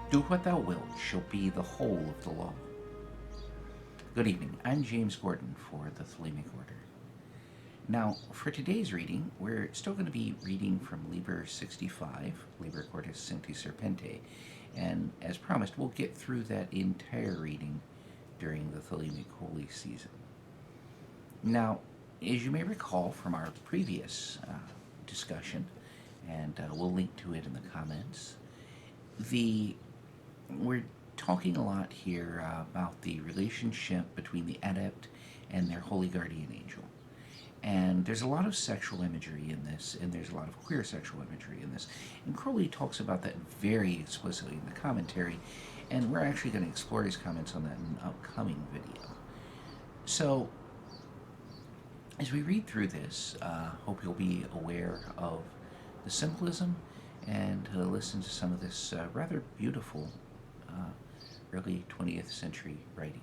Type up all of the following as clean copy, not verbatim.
Do what thou wilt shall be the whole of the law. Good evening. I'm James Gordon for the Thelemic Order. Now, for today's reading, we're still going to be reading from Liber 65, Liber Cordis Cincti Serpente, and as promised, we'll get through that entire reading during the Thelemic Holy Season. Now, as you may recall from our previous discussion, and we'll link to it in the comments, we're talking a lot here about the relationship between the adept and their holy guardian angel. And there's a lot of sexual imagery in this, and there's a lot of queer sexual imagery in this. And Crowley talks about that very explicitly in the commentary, and we're actually going to explore his comments on that in an upcoming video. So, as we read through this, hope you'll be aware of the symbolism and listen to some of this rather beautiful early 20th century writing.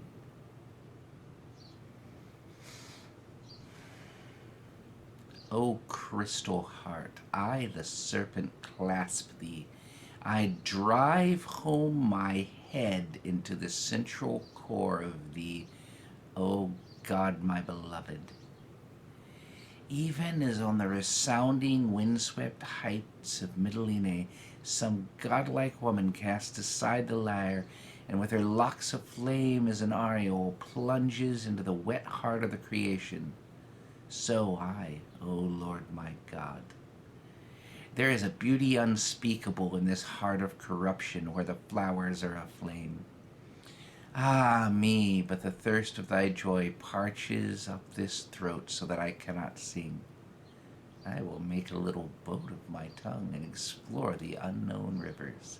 O crystal heart, I the serpent clasp thee. I drive home my head into the central core of thee, O God my beloved. Even as on the resounding windswept heights of Mitylene, some godlike woman casts aside the lyre, and with her locks of flame as an aureole plunges into the wet heart of the creation, so I, O Lord my God. There is a beauty unspeakable in this heart of corruption where the flowers are aflame. Ah me, but the thirst of thy joy parches up this throat so that I cannot sing. I will make a little boat of my tongue and explore the unknown rivers.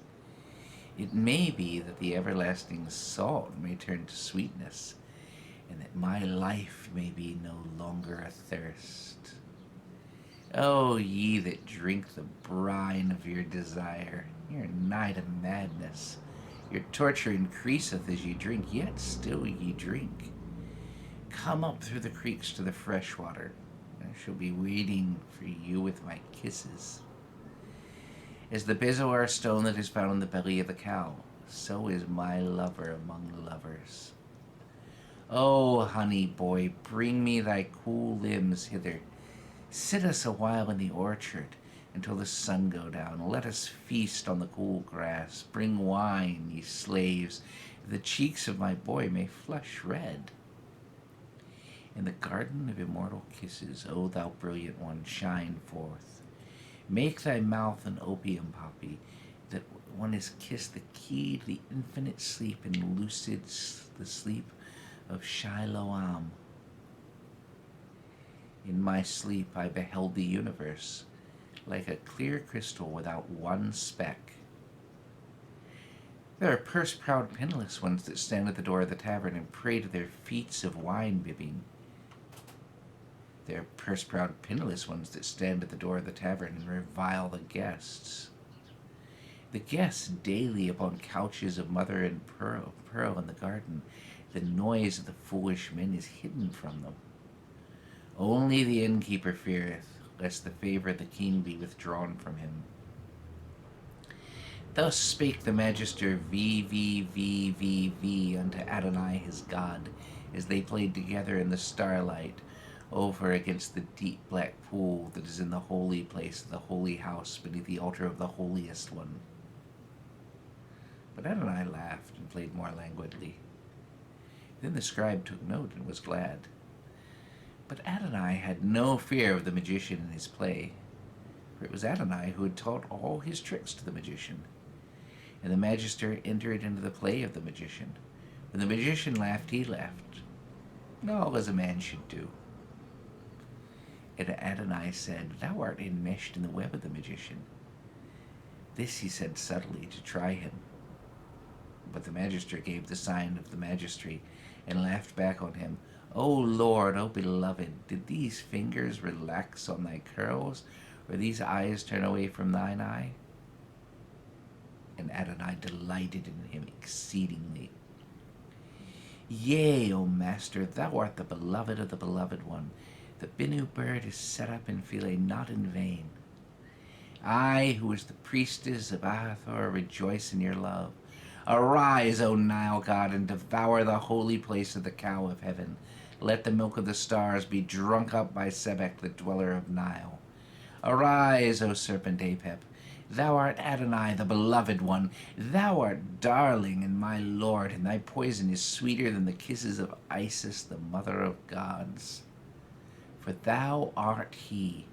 It may be that the everlasting salt may turn to sweetness, and that my life may be no longer athirst. O ye that drink the brine of your desire, you're nigh to madness. Your torture increaseth as ye drink, yet still ye drink. Come up through the creeks to the fresh water. I shall be waiting for you with my kisses. As the bezoar stone that is found in the belly of the cow, so is my lover among lovers. O honey boy, bring me thy cool limbs hither. Sit us a while in the orchard until the sun go down. Let us feast on the cool grass. Bring wine, ye slaves, that the cheeks of my boy may flush red. In the garden of immortal kisses, O thou brilliant one, shine forth. Make thy mouth an opium poppy, that one is kissed the key to the infinite sleep and lucid the sleep of Shiloam. In my sleep I beheld the universe, like a clear crystal without one speck. There are purse-proud penniless ones that stand at the door of the tavern and pray to their feats of wine-bibbing. There are purse-proud penniless ones that stand at the door of the tavern and revile the guests. The guests daily upon couches of mother and pearl in the garden. The noise of the foolish men is hidden from them. Only the innkeeper feareth, lest the favor of the king be withdrawn from him. Thus spake the magister VVVVV unto Adonai his God, as they played together in the starlight, over against the deep black pool that is in the holy place of the holy house beneath the altar of the holiest one. But Adonai laughed and played more languidly. Then the scribe took note and was glad. But Adonai had no fear of the magician in his play, for it was Adonai who had taught all his tricks to the magician. And the magister entered into the play of the magician. When the magician laughed, he laughed, all as a man should do. And Adonai said, Thou art enmeshed in the web of the magician. This he said subtly to try him. But the magister gave the sign of the magistry and laughed back on him. O Lord, O beloved, did these fingers relax on thy curls, or these eyes turn away from thine eye? And Adonai delighted in him exceedingly. Yea, O Master, thou art the beloved of the beloved one. The Binu bird is set up in Philae not in vain. I, who is the priestess of Ahathor, rejoice in your love. Arise, O Nile god, and devour the holy place of the cow of heaven. Let the milk of the stars be drunk up by Sebek, the dweller of Nile. Arise, O serpent Apep. Thou art Adonai, the beloved one. Thou art darling and my lord, and thy poison is sweeter than the kisses of Isis, the mother of gods. For thou art he.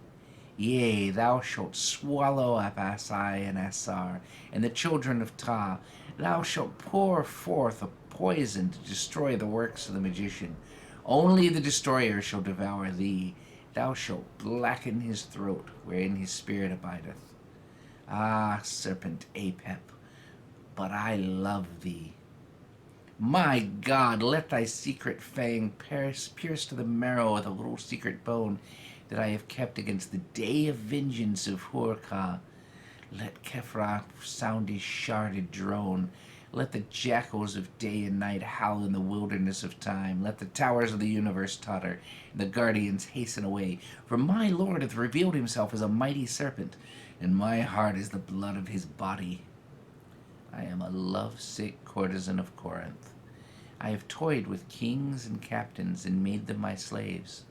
Yea, thou shalt swallow up Asai and Asar, and the children of Ta. Thou shalt pour forth a poison to destroy the works of the magician. Only the destroyer shall devour thee. Thou shalt blacken his throat, wherein his spirit abideth. Ah, serpent Apep, but I love thee. My God, let thy secret fang pierce to the marrow of the little secret bone that I have kept against the day of vengeance of Hurka. Let Kefra sound his sharded drone. Let the jackals of day and night howl in the wilderness of time. Let the towers of the universe totter, and the guardians hasten away. For my Lord hath revealed himself as a mighty serpent, and my heart is the blood of his body. I am a love-sick courtesan of Corinth. I have toyed with kings and captains and made them my slaves.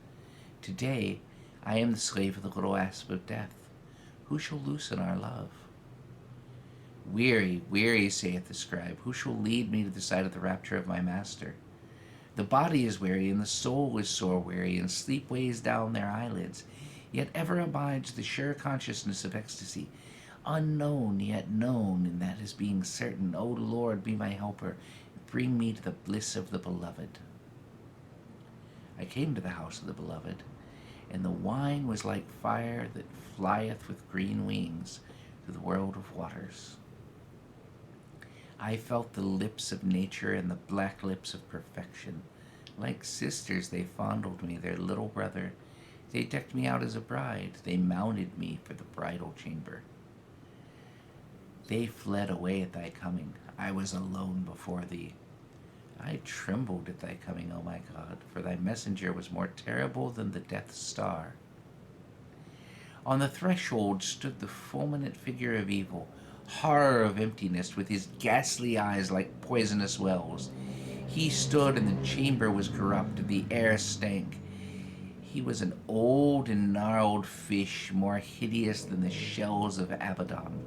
Today I am the slave of the little asp of death. Who shall loosen our love? Weary, weary, saith the scribe, who shall lead me to the side of the rapture of my master? The body is weary, and the soul is sore weary, and sleep weighs down their eyelids. Yet ever abides the sure consciousness of ecstasy, unknown yet known, and that is being certain. O Lord, be my helper, and bring me to the bliss of the beloved. I came to the house of the beloved, and the wine was like fire that flieth with green wings through the world of waters. I felt the lips of nature and the black lips of perfection. Like sisters they fondled me, their little brother. They decked me out as a bride. They mounted me for the bridal chamber. They fled away at thy coming. I was alone before thee. I trembled at thy coming, O my God, for thy messenger was more terrible than the death star. On the threshold stood the fulminant figure of evil, horror of emptiness, with his ghastly eyes like poisonous wells. He stood, and the chamber was corrupt, and the air stank. He was an old and gnarled fish, more hideous than the shells of Abaddon.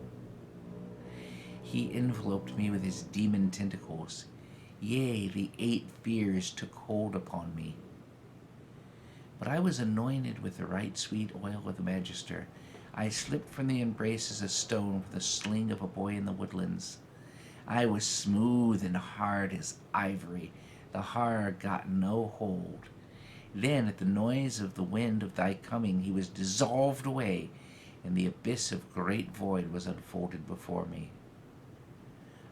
He enveloped me with his demon tentacles. Yea, the 8 fears took hold upon me. But I was anointed with the right sweet oil of the Magister. I slipped from the embrace as a stone with the sling of a boy in the woodlands. I was smooth and hard as ivory. The horror got no hold. Then, at the noise of the wind of thy coming, he was dissolved away, and the abyss of great void was unfolded before me.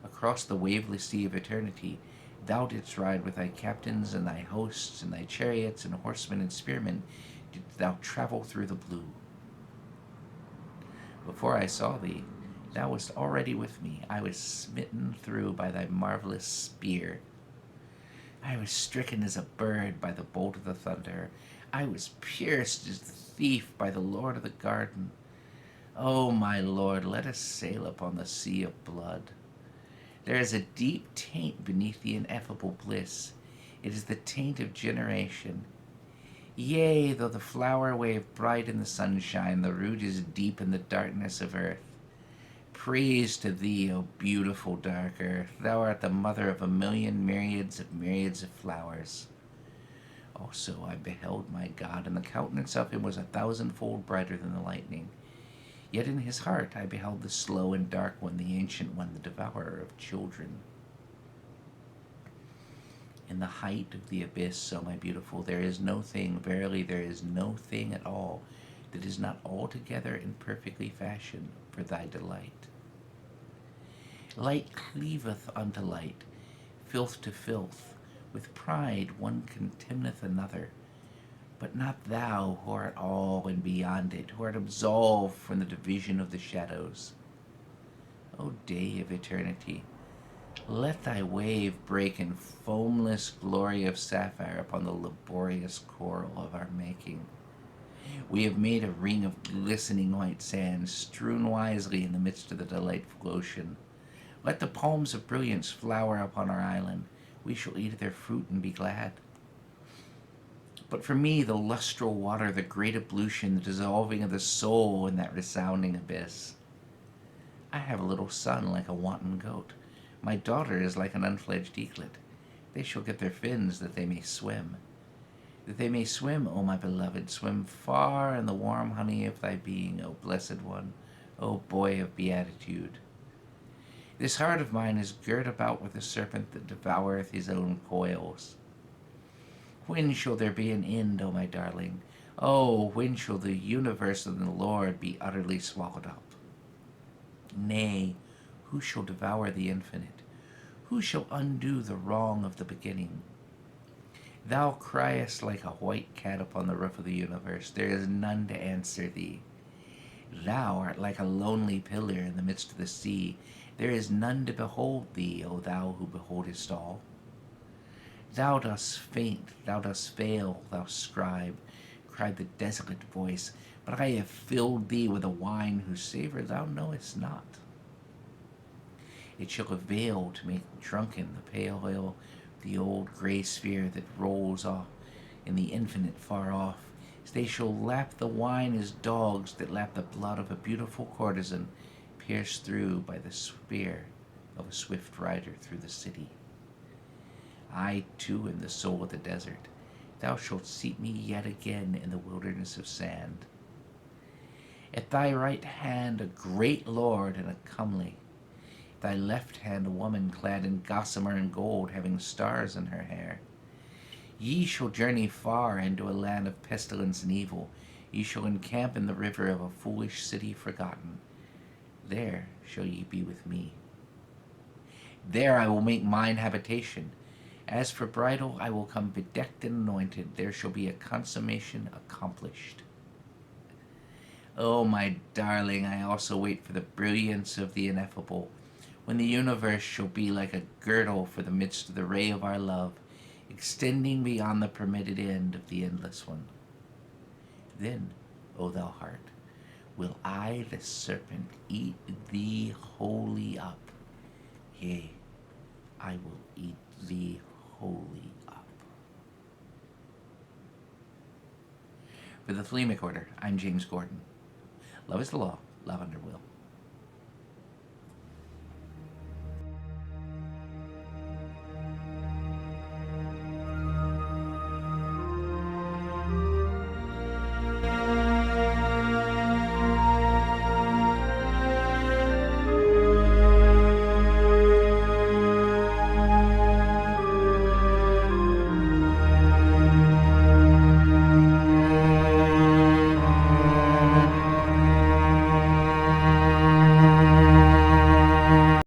Across the waveless sea of eternity, thou didst ride with thy captains and thy hosts and thy chariots and horsemen and spearmen, didst thou travel through the blue. Before I saw thee, thou wast already with me. I was smitten through by thy marvelous spear. I was stricken as a bird by the bolt of the thunder. I was pierced as the thief by the Lord of the garden. O my Lord, let us sail upon the sea of blood. There is a deep taint beneath the ineffable bliss. It is the taint of generation. Yea, though the flower wave bright in the sunshine, the root is deep in the darkness of earth. Praise to thee, O beautiful dark earth. Thou art the mother of a million myriads of flowers. Also I beheld my God, and the countenance of him was 1,000-fold brighter than the lightning. Yet in his heart I beheld the slow and dark one, the ancient one, the devourer of children. In the height of the abyss, O my beautiful, there is no thing, verily there is no thing at all, that is not altogether and perfectly fashioned for thy delight. Light cleaveth unto light, filth to filth. With pride one contemneth another. But not thou, who art all and beyond it, who art absolved from the division of the shadows. O day of eternity, let thy wave break in foamless glory of sapphire upon the laborious coral of our making. We have made a ring of glistening white sand, strewn wisely in the midst of the delightful ocean. Let the palms of brilliance flower upon our island. We shall eat their fruit and be glad. But for me, the lustral water, the great ablution, the dissolving of the soul in that resounding abyss. I have a little son like a wanton goat. My daughter is like an unfledged eaglet. They shall get their fins that they may swim. That they may swim, O my beloved, swim far in the warm honey of thy being, O blessed one, O boy of beatitude. This heart of mine is girt about with a serpent that devoureth his own coils. When shall there be an end, O my darling? Oh, when shall the universe of the Lord be utterly swallowed up? Nay, who shall devour the infinite? Who shall undo the wrong of the beginning? Thou criest like a white cat upon the roof of the universe. There is none to answer thee. Thou art like a lonely pillar in the midst of the sea. There is none to behold thee, O thou who beholdest all. Thou dost faint, thou dost fail, thou scribe, cried the desolate voice, but I have filled thee with a wine whose savour thou knowest not. It shall avail to make drunken the pale oil, the old grey sphere that rolls off in the infinite far off. They shall lap the wine as dogs that lap the blood of a beautiful courtesan, pierced through by the spear of a swift rider through the city. I, too, am the soul of the desert. Thou shalt seat me yet again in the wilderness of sand. At thy right hand a great lord and a comely. At thy left hand a woman clad in gossamer and gold, having stars in her hair. Ye shall journey far into a land of pestilence and evil. Ye shall encamp in the river of a foolish city forgotten. There shall ye be with me. There I will make mine habitation. As for bridal, I will come bedecked and anointed. There shall be a consummation accomplished. Oh, my darling, I also wait for the brilliance of the ineffable, when the universe shall be like a girdle for the midst of the ray of our love, extending beyond the permitted end of the endless one. Then, O thou heart, will I, the serpent, eat thee wholly up. Yea, I will eat thee wholly up. For the Thelemic Order, I'm James Gordon. Love is the law, love under will.